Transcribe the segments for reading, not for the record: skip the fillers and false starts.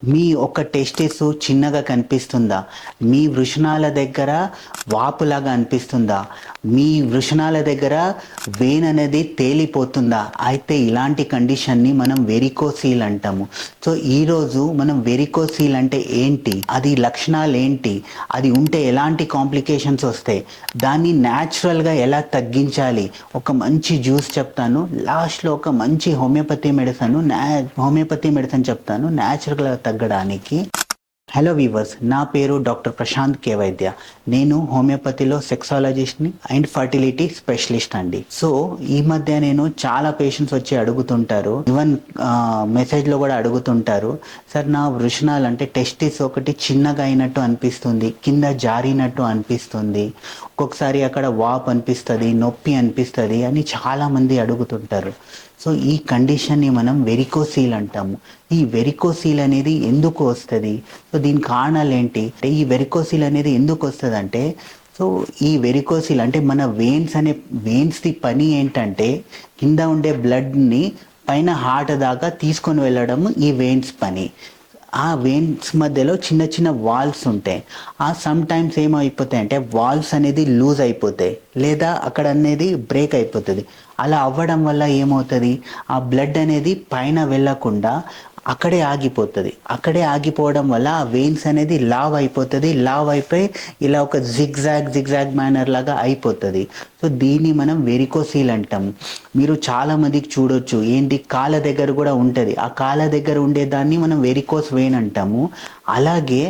మీ ఒక టెస్టిస్ చిన్నగా కనిపిస్తుందా? మీ వృషణాల దగ్గర వాపులాగా అనిపిస్తుందా? మీ వృషణాల దగ్గర వెయిన్ అనేది తేలిపోతుందా? అయితే ఇలాంటి కండిషన్ని మనం వెరికోసీల్ అంటాము. సో ఈరోజు మనం వెరికోసీల్ అంటే ఏంటి, అది లక్షణాలు ఏంటి, అది ఉంటే ఎలాంటి కాంప్లికేషన్స్ వస్తాయి, దాన్ని న్యాచురల్గా ఎలా తగ్గించాలి, ఒక మంచి జ్యూస్ చెప్తాను. లాస్ట్లో ఒక మంచి హోమియోపతి మెడిసిన్ చెప్తాను న్యాచురల్గా తగ్గడానికి. హలో వీవర్స్, నా పేరు డాక్టర్ ప్రశాంత్ కే వైద్య. నేను హోమియోపతిలో సెక్సాలజిస్ట్ని అండ్ ఫర్టిలిటీ స్పెషలిస్ట్ అండి. సో ఈ మధ్య నేను చాలా పేషెంట్స్ వచ్చి అడుగుతుంటారు, ఈవెన్ మెసేజ్లో కూడా అడుగుతుంటారు, సార్ నా వృషణాలు అంటే టెస్టిస్ ఒకటి చిన్నగా అయినట్టు అనిపిస్తుంది, కింద జారినట్టు అనిపిస్తుంది, ఒక్కొక్కసారి అక్కడ వాప్ అనిపిస్తుంది, నొప్పి అనిపిస్తుంది అని చాలామంది అడుగుతుంటారు. సో ఈ కండిషన్ని మనం వెరికోసీల్ అంటాము. ఈ వెరికోసీల్ అనేది ఎందుకు వస్తుంది, సో దీని కారణాలు ఏంటి, ఈ వెరికోసీల్ అనేది ఎందుకు వస్తుంది అంటే, సో ఈ వెరికోసీల్ అంటే మన వెయిన్స్ది పని ఏంటంటే కింద ఉండే బ్లడ్ని పైన హార్ట్ దాకా తీసుకొని వెళ్ళడం ఈ వెయిన్స్ పని. ఆ వెయిన్స్ మధ్యలో చిన్న చిన్న వాల్స్ ఉంటాయి. ఆ సమ్ టైమ్స్ ఏమైపోతాయి అంటే వాల్స్ అనేది లూజ్ అయిపోతాయి, లేదా అక్కడ అనేది బ్రేక్ అయిపోతుంది. అలా అవ్వడం వల్ల ఏమవుతుంది, ఆ బ్లడ్ అనేది పైన వెళ్ళకుండా అక్కడే ఆగిపోతుంది. అక్కడే ఆగిపోవడం వల్ల ఆ వెయిన్స్ అనేది లావ్ అయిపోతుంది. లావ్ అయిపోయి ఇలా ఒక జిగ్జాగ్ మేనర్ లాగా అయిపోతుంది. సో దీన్ని మనం వెరికోసీల్ అంటాం. మీరు చాలామందికి చూడొచ్చు, ఏంటి కాళ్ళ దగ్గర కూడా ఉంటుంది, ఆ కాళ్ళ దగ్గర ఉండేదాన్ని మనం వెరికోస్ వెయిన్ అంటాము. అలాగే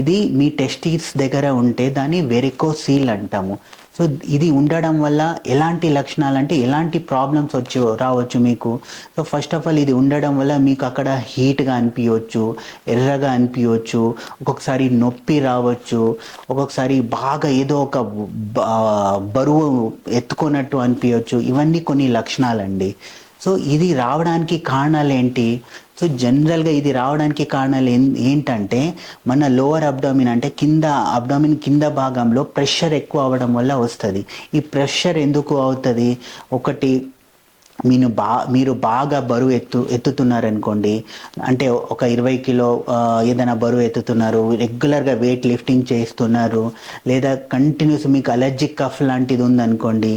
ఇది మీ టెస్టిస్ దగ్గర ఉంటే దాన్ని వెరికోసీల్ అంటాము. సో ఇది ఉండడం వల్ల ఎలాంటి లక్షణాలు అంటే ఎలాంటి ప్రాబ్లమ్స్ రావచ్చు మీకు. సో ఫస్ట్ ఆఫ్ ఆల్ ఇది ఉండడం వల్ల మీకు అక్కడ హీట్గా అనిపించవచ్చు, ఎర్రగా అనిపించవచ్చు, ఒక్కొక్కసారి నొప్పి రావచ్చు, ఒక్కొక్కసారి బాగా ఏదో ఒక బరువు ఎత్తుకున్నట్టు అనిపించవచ్చు. ఇవన్నీ కొన్ని లక్షణాలండి. సో ఇది రావడానికి కారణాలు ఏంటి? సో జనరల్గా ఇది రావడానికి కారణాలు ఏంటంటే మన లోవర్ అబ్డామిన్ అంటే అబ్డామిన్ కింద భాగంలో ప్రెషర్ ఎక్కువ అవ్వడం వల్ల వస్తుంది. ఈ ప్రెషర్ ఎందుకు అవుతుంది, ఒకటి మీరు బాగా బరువు ఎత్తుతున్నారనుకోండి, అంటే ఒక 20 కిలో ఏదైనా బరువు ఎత్తుతున్నారు, రెగ్యులర్గా వెయిట్ లిఫ్టింగ్ చేస్తున్నారు, లేదా కంటిన్యూస్ మీకు అలర్జిక్ కఫ్ లాంటిది ఉందనుకోండి,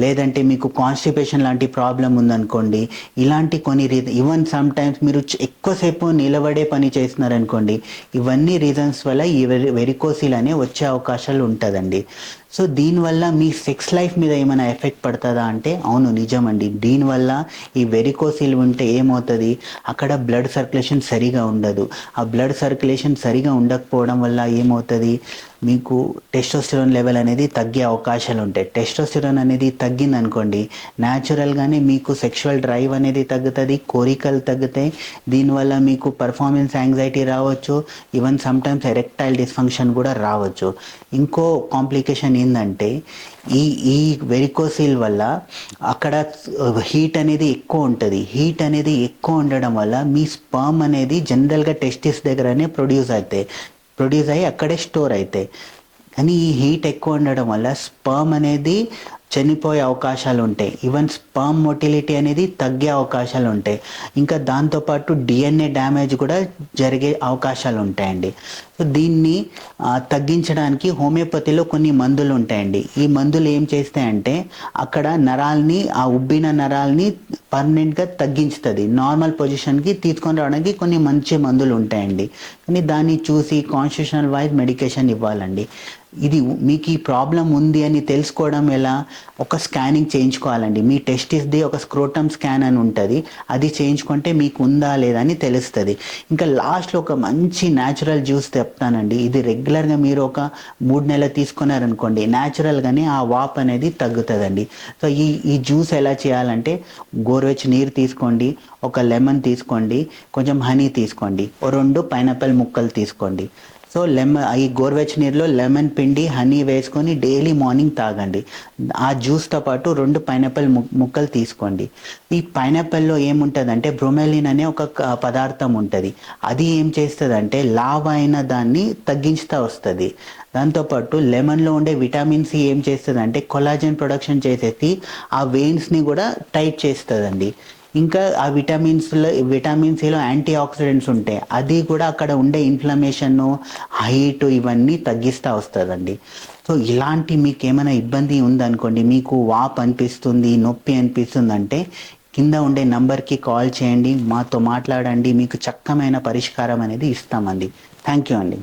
లేదంటే మీకు కాన్స్టిపేషన్ లాంటి ప్రాబ్లం ఉందనుకోండి, ఇలాంటి కొన్ని ఈవెన్ సమ్ టైమ్స్ మీరు ఎక్కువసేపు నిలబడే పని చేస్తున్నారనుకోండి, ఇవన్నీ రీజన్స్ వల్ల ఈ వెరికోసిల్ అనే వచ్చే అవకాశాలు ఉంటుందండి. సో దీనివల్ల మీ సెక్స్ లైఫ్ మీద ఏమైనా ఎఫెక్ట్ పడుతుందా అంటే అవును, నిజమండి. దీనివల్ల ఈ వెరికోసిల్ ఉంటే ఏమవుతుంది, అక్కడ బ్లడ్ సర్క్యులేషన్ సరిగా ఉండదు. ఆ బ్లడ్ సర్క్యులేషన్ సరిగా ఉండకపోవడం వల్ల ఏమవుతుంది, మీకు టెస్టోస్టెరాన్ లెవెల్ అనేది తగ్గే అవకాశాలు ఉంటాయి. టెస్టోస్టెరాన్ అనేది తగ్గింది అనుకోండి, న్యాచురల్గానే మీకు సెక్షువల్ డ్రైవ్ అనేది తగ్గుతుంది, కోరికలు తగ్గుతాయి. దీనివల్ల మీకు పర్ఫార్మెన్స్ యాంగ్జైటీ రావచ్చు, ఈవెన్ సమ్టైమ్స్ ఎరెక్టైల్ డిస్ఫంక్షన్ కూడా రావచ్చు. ఇంకో కాంప్లికేషన్ ఏంటంటే ఈ వెరికోసిల్ వల్ల అక్కడ హీట్ అనేది ఎక్కువ ఉంటుంది. హీట్ అనేది ఎక్కువ ఉండడం వల్ల మీ స్పర్మ్ అనేది జనరల్గా టెస్టిస్ దగ్గరనే ప్రొడ్యూస్ అయ్యి అక్కడే స్టోర్ అవుతాయి. కానీ ఈ హీట్ ఎక్కువ ఉండడం వల్ల స్పర్మ్ అనేది చనిపోయే అవకాశాలు ఉంటాయి. ఈవెన్ స్పర్మ్ మొటిలిటీ అనేది తగ్గే అవకాశాలు ఉంటాయి. ఇంకా దాంతోపాటు డిఎన్ఏ డ్యామేజ్ కూడా జరిగే అవకాశాలు ఉంటాయండి. సో దీన్ని తగ్గించడానికి హోమియోపతిలో కొన్ని మందులు ఉంటాయండి. ఈ మందులు ఏం చేస్తాయంటే అక్కడ ఆ ఉబ్బిన నరాల్ని పర్మనెంట్గా తగ్గించుతుంది, నార్మల్ పొజిషన్కి తీసుకొని రావడానికి కొన్ని మంచి మందులు ఉంటాయండి. కానీ దాన్ని చూసి కాన్స్టిట్యూషనల్ వైజ్ మెడికేషన్ ఇవ్వాలండి. ఇది మీకు ఈ ప్రాబ్లం ఉంది అని తెలుసుకోవడం ఎలా, ఒక స్కానింగ్ చేయించుకోవాలండి. మీ టెస్టిస్ది ఒక స్క్రోటమ్ స్కాన్ అని ఉంటుంది, అది చేయించుకుంటే మీకు ఉందా లేదా అని తెలుస్తుంది. ఇంకా లాస్ట్లో ఒక మంచి న్యాచురల్ జ్యూస్ చెప్తానండి. ఇది రెగ్యులర్గా మీరు ఒక 3 నెలలు తీసుకున్నారనుకోండి, న్యాచురల్గానే ఆ వాప్ అనేది తగ్గుతుందండి. సో ఈ జ్యూస్ ఎలా చేయాలంటే, గోరువెచ్చని నీరు తీసుకోండి, ఒక లెమన్ తీసుకోండి, కొంచెం హనీ తీసుకోండి, 2 పైనాపిల్ ముక్కలు తీసుకోండి. సో ఈ గోరువెచ్చని నీరులో లెమన్ పిండి హనీ వేసుకొని డైలీ మార్నింగ్ తాగండి. ఆ జ్యూస్తో పాటు 2 పైనాపిల్ ముక్కలు తీసుకోండి. ఈ పైనాపిల్లో ఏముంటుందంటే బ్రోమెలిన్ అనే ఒక పదార్థం ఉంటుంది. అది ఏం చేస్తుందంటే లావ్ అయిన దాన్ని తగ్గించుతూ వస్తుంది. దాంతోపాటు లెమన్లో ఉండే విటమిన్ సి ఏం చేస్తుందంటే కొలాజన్ ప్రొడక్షన్ చేసేసి ఆ వెయిన్స్ని కూడా టైట్ చేస్తుందండి. ఇంకా ఆ విటమిన్ సిలో యాంటీ ఆక్సిడెంట్స్ ఉంటాయి, అది కూడా అక్కడ ఉండే ఇన్ఫ్లమేషన్, హైట్ ఇవన్నీ తగ్గిస్తూ వస్తుందండి. సో ఇలాంటి మీకు ఏమైనా ఇబ్బంది ఉందనుకోండి, మీకు వాపు అనిపిస్తుంది, నొప్పి అనిపిస్తుంది అంటే కింద ఉండే నంబర్కి కాల్ చేయండి, మాతో మాట్లాడండి, మీకు చక్కమైన పరిష్కారం అనేది ఇస్తామండి. థ్యాంక్ యూ అండి.